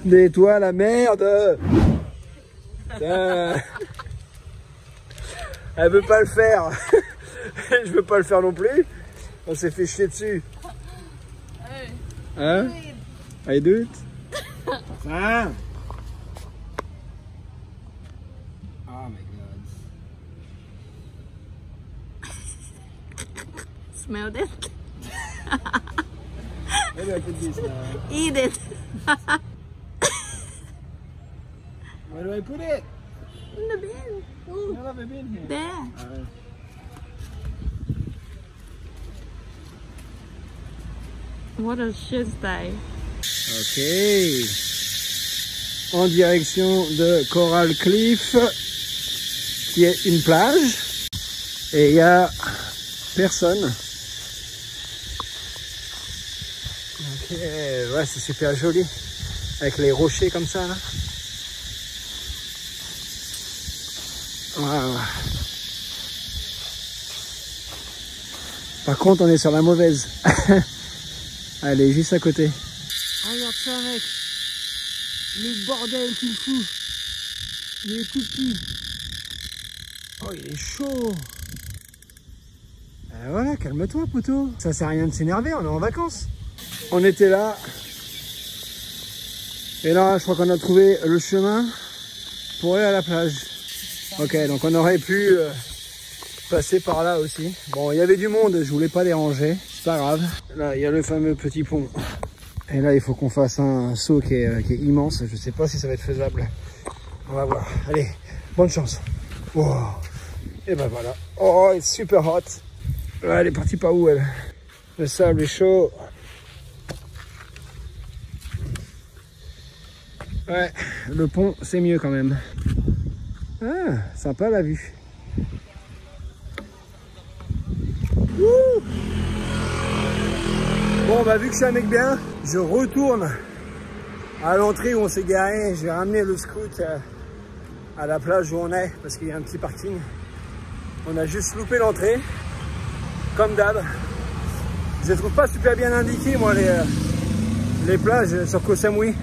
Nettoie la merde. Elle veut pas le faire. Je veux pas le faire non plus. On s'est fait chier dessus. Hein? I do it. Ah. Oh my god. Smelled it? Maybe I put this now. Eat it. Where do I put it? In the bin. I have a bin here. There. What a shit day. Ok. En direction de Coral Cliff, qui est une plage. Et il y a personne. Ok, ouais, c'est super joli. Avec les rochers comme ça, là. Wow. Par contre, on est sur la mauvaise. Elle est juste à côté. Ah, regarde ça, mec. Le bordel qu'il fout. Il est tout petit. Oh, il est chaud. Voilà, calme-toi, poteau. Ça sert à rien de s'énerver, on est en vacances. On était là. Et là, je crois qu'on a trouvé le chemin pour aller à la plage. Ok, donc on aurait pu passer par là aussi. Bon, il y avait du monde, je voulais pas déranger. C'est pas grave. Là, il y a le fameux petit pont. Et là, il faut qu'on fasse un saut qui est immense. Je sais pas si ça va être faisable. On va voir. Allez, bonne chance. Wow. Et ben voilà. Oh, it's super hot. Ouais, elle est partie par où, elle? Le sable est chaud. Ouais, le pont, c'est mieux quand même. Ah, sympa la vue. Ouh. Bon, bah vu que je suis un mec bien, je retourne à l'entrée où on s'est garé. Je vais ramener le scout à la plage où on est, parce qu'il y a un petit parking. On a juste loupé l'entrée, comme d'hab. Je les trouve pas super bien indiquées, moi, les plages sur Koh Samui.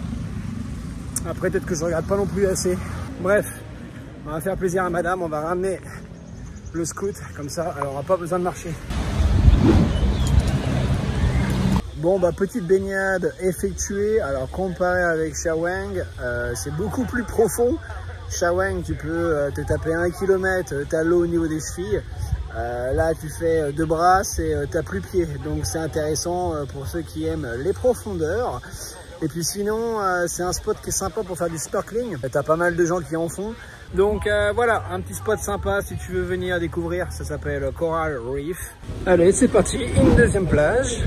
Après, peut-être que je regarde pas non plus assez. Bref, on va faire plaisir à madame, on va ramener le scout, comme ça, elle n'aura pas besoin de marcher. Bon, bah, petite baignade effectuée. Alors, comparé avec Shawang, c'est beaucoup plus profond. Shawang, tu peux te taper 1 km, t'as l'eau au niveau des chevilles. Là, tu fais 2 brasses et t'as plus pied. Donc, c'est intéressant pour ceux qui aiment les profondeurs. Et puis sinon, c'est un spot qui est sympa pour faire du snorkeling. T'as pas mal de gens qui en font. Donc voilà, un petit spot sympa si tu veux venir découvrir. Ça s'appelle Coral Reef. Allez, c'est parti, une deuxième plage.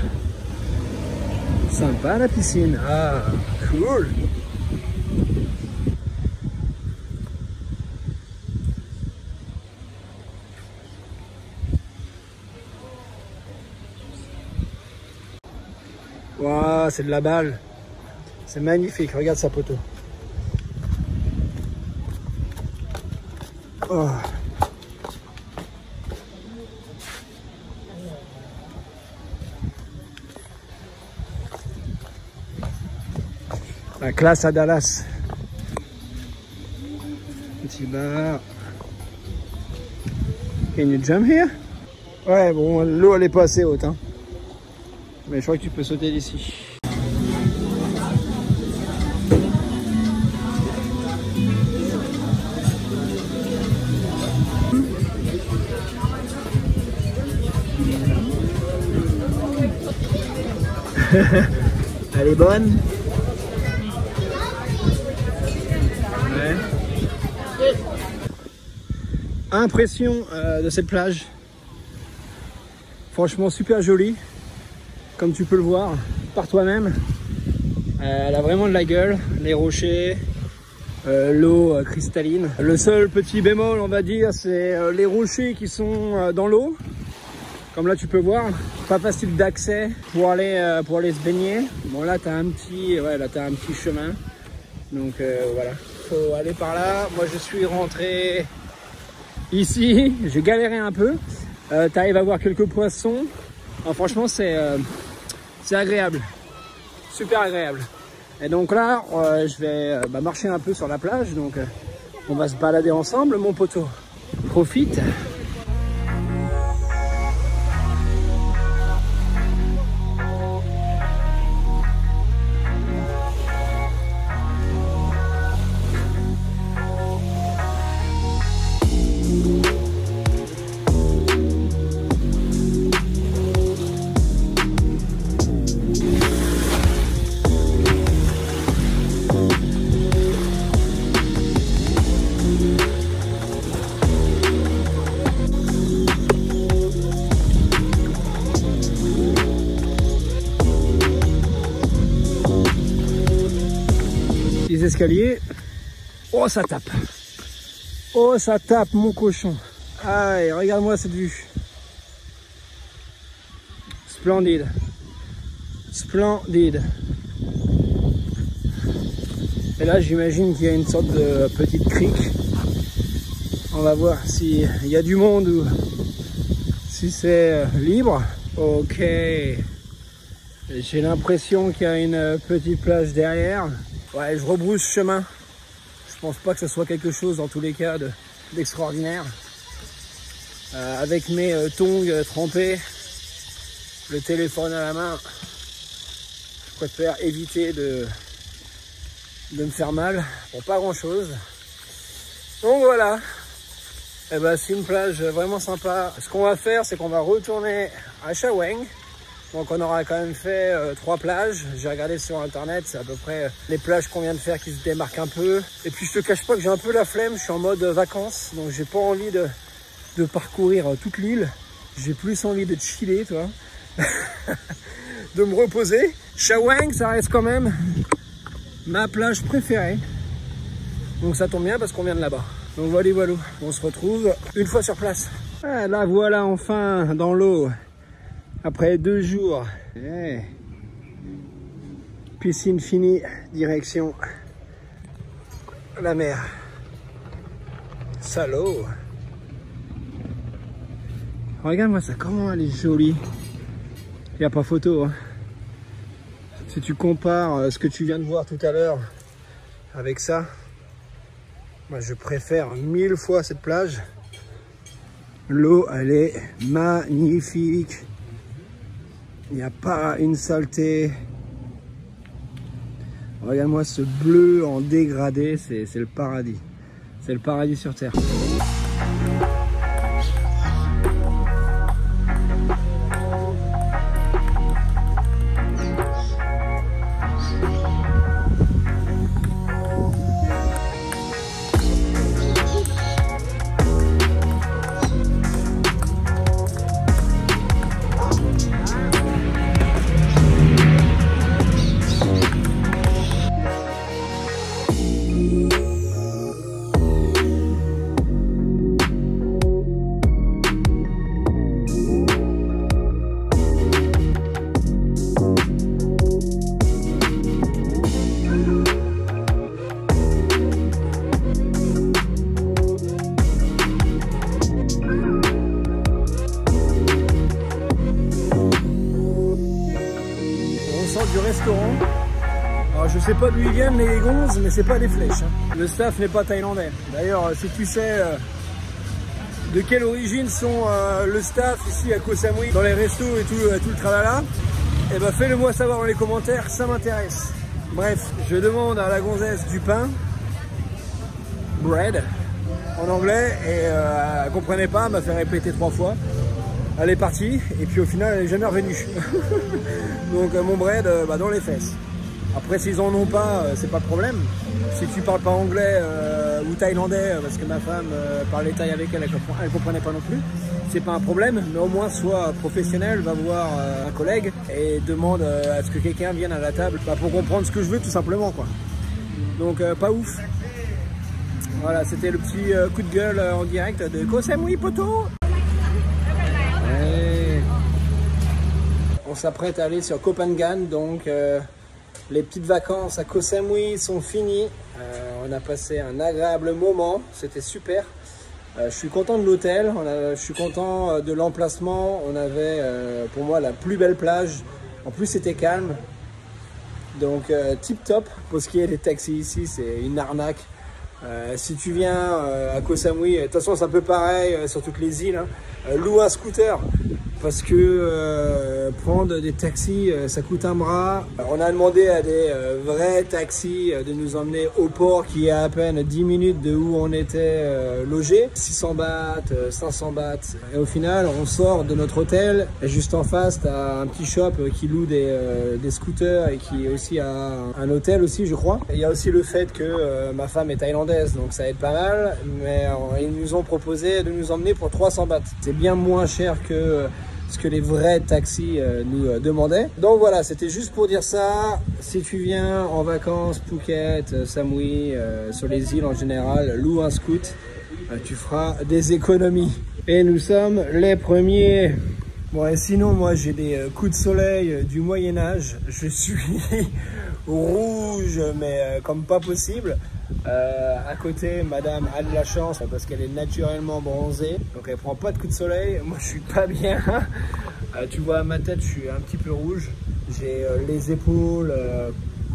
Sympa la piscine. Ah, cool. Waouh, c'est de la balle. C'est magnifique, regarde sa poteau. Oh. La classe à Dallas. Petit bar. Can you jump here? Ouais, bon, l'eau elle est pas assez haute, hein. Mais je crois que tu peux sauter d'ici. Elle est bonne. Ouais. Impression de cette plage. Franchement super jolie. Comme tu peux le voir par toi-même. Elle a vraiment de la gueule. Les rochers, l'eau cristalline. Le seul petit bémol on va dire c'est les rochers qui sont dans l'eau. Comme là tu peux voir, pas facile d'accès pour aller se baigner. Bon là t'as un petit, ouais, là t'as un petit chemin. Donc voilà, faut aller par là. Moi je suis rentré ici, j'ai galéré un peu. T'arrives à voir quelques poissons. Alors, franchement c'est agréable. super agréable. Et donc là, je vais marcher un peu sur la plage, donc on va se balader ensemble, mon poteau. Profite. Les escaliers, oh ça tape, oh ça tape mon cochon. Allez, regarde-moi cette vue, splendide, splendide. Et là j'imagine qu'il y a une sorte de petite crique. On va voir s'il y a du monde ou si c'est libre. Ok, j'ai l'impression qu'il y a une petite plage derrière. Ouais, je rebrousse chemin. Je pense pas que ce soit quelque chose, dans tous les cas, d'extraordinaire. Avec mes tongs trempés, le téléphone à la main, je préfère éviter de me faire mal pour pas grand chose. Donc voilà. Et ben, c'est une plage vraiment sympa. Ce qu'on va faire, c'est qu'on va retourner à Shaweng. Donc on aura quand même fait 3 plages. J'ai regardé sur internet, c'est à peu près les plages qu'on vient de faire qui se démarquent un peu. Et puis je te cache pas que j'ai un peu la flemme, je suis en mode vacances. Donc j'ai pas envie de parcourir toute l'île. J'ai plus envie de chiller, toi. De me reposer. Shaweng, ça reste quand même ma plage préférée. Donc ça tombe bien parce qu'on vient de là-bas. Donc voilà, voilà. On se retrouve une fois sur place. Ah, là voilà enfin dans l'eau. Après 2 jours, piscine finie, direction la mer. Salaud. Regarde-moi ça, comment elle est jolie. Il n'y a pas photo. Hein. Si tu compares ce que tu viens de voir tout à l'heure avec ça, moi je préfère 1000 fois cette plage. L'eau, elle est magnifique. Il n'y a pas une saleté. Regarde-moi ce bleu en dégradé, c'est le paradis. C'est le paradis sur terre. Du restaurant. Alors je sais pas d'où ils viennent les gonzes, mais c'est pas des flèches. Hein. Le staff n'est pas thaïlandais. D'ailleurs, si tu sais de quelle origine sont le staff ici à Koh Samui, dans les restos et tout le tralala, eh ben fais-le moi savoir dans les commentaires, ça m'intéresse. Bref, je demande à la gonzesse du pain, bread, en anglais, et elle comprenait pas, elle m'a fait répéter 3 fois. Elle est partie et puis au final elle est jamais revenue. Donc mon bread dans les fesses. Après s'ils en ont pas, c'est pas de problème. Si tu parles pas anglais ou thaïlandais, parce que ma femme parlait thaï avec elle, elle comprenait pas non plus, c'est pas un problème, mais au moins sois professionnel, va voir un collègue et demande à ce que quelqu'un vienne à la table pour comprendre ce que je veux tout simplement quoi. Donc pas ouf. Voilà, c'était le petit coup de gueule en direct de Koh Samui poto. On s'apprête à aller sur Koh Phangan, donc les petites vacances à Koh Samui sont finies. On a passé un agréable moment, c'était super. Je suis content de l'hôtel, je suis content de l'emplacement. On avait pour moi la plus belle plage, en plus c'était calme. Donc tip top. Pour ce qui est des taxis ici, c'est une arnaque. Si tu viens à Koh Samui, de toute façon c'est un peu pareil sur toutes les îles, hein. Loue un scooter parce que prendre des taxis ça coûte un bras. On a demandé à des vrais taxis de nous emmener au port qui est à peine 10 minutes de où on était logé. 600 bahts, 500 bahts. Et au final on sort de notre hôtel et juste en face tu as un petit shop qui loue des scooters et qui aussi a un hôtel aussi je crois. Et il y a aussi le fait que ma femme est thaïlandaise donc ça aide pas mal, mais ils nous ont proposé de nous emmener pour 300 bahts. C'est bien moins cher que ce que les vrais taxis nous demandaient. Donc voilà, c'était juste pour dire ça. Si tu viens en vacances, Phuket, Samui, sur les îles en général, loue un scoot, tu feras des économies. Et nous sommes les premiers. Bon, et sinon, moi j'ai des coups de soleil du Moyen-Âge. Je suis rouge, mais comme pas possible. À côté, madame a de la chance parce qu'elle est naturellement bronzée, donc elle prend pas de coups de soleil. Moi je suis pas bien. Tu vois à ma tête, je suis un petit peu rouge. J'ai les épaules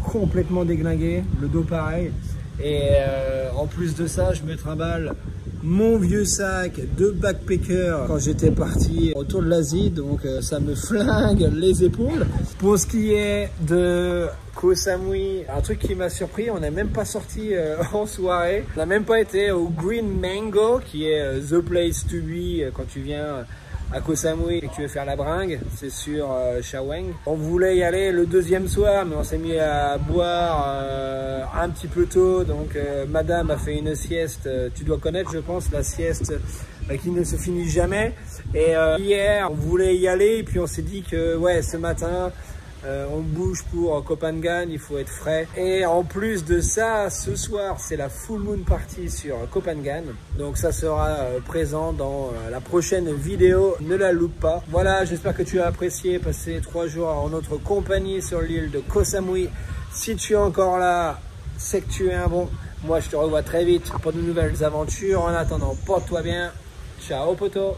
complètement déglinguées, le dos pareil. Et en plus de ça, je me trimballe mon vieux sac de backpacker quand j'étais parti autour de l'Asie, donc ça me flingue les épaules. Pour ce qui est de Koh Samui, un truc qui m'a surpris, on n'est même pas sorti en soirée, on n'a même pas été au Green Mango qui est the place to be quand tu viens à Koh Samui et que tu veux faire la bringue, c'est sur Chaweng. On voulait y aller le deuxième soir, mais on s'est mis à boire un petit peu tôt, donc madame a fait une sieste, tu dois connaître je pense la sieste qui ne se finit jamais. Et hier on voulait y aller, et puis on s'est dit que ouais, ce matin on bouge pour Koh Phangan, il faut être frais. Et en plus de ça, ce soir c'est la full moon party sur Koh Phangan, donc ça sera présent dans la prochaine vidéo, ne la loupe pas. Voilà, j'espère que tu as apprécié passer 3 jours en notre compagnie sur l'île de Koh Samui. Si tu es encore là, c'est que tu es un bon. Moi je te revois très vite pour de nouvelles aventures. En attendant, porte-toi bien. Ciao poto.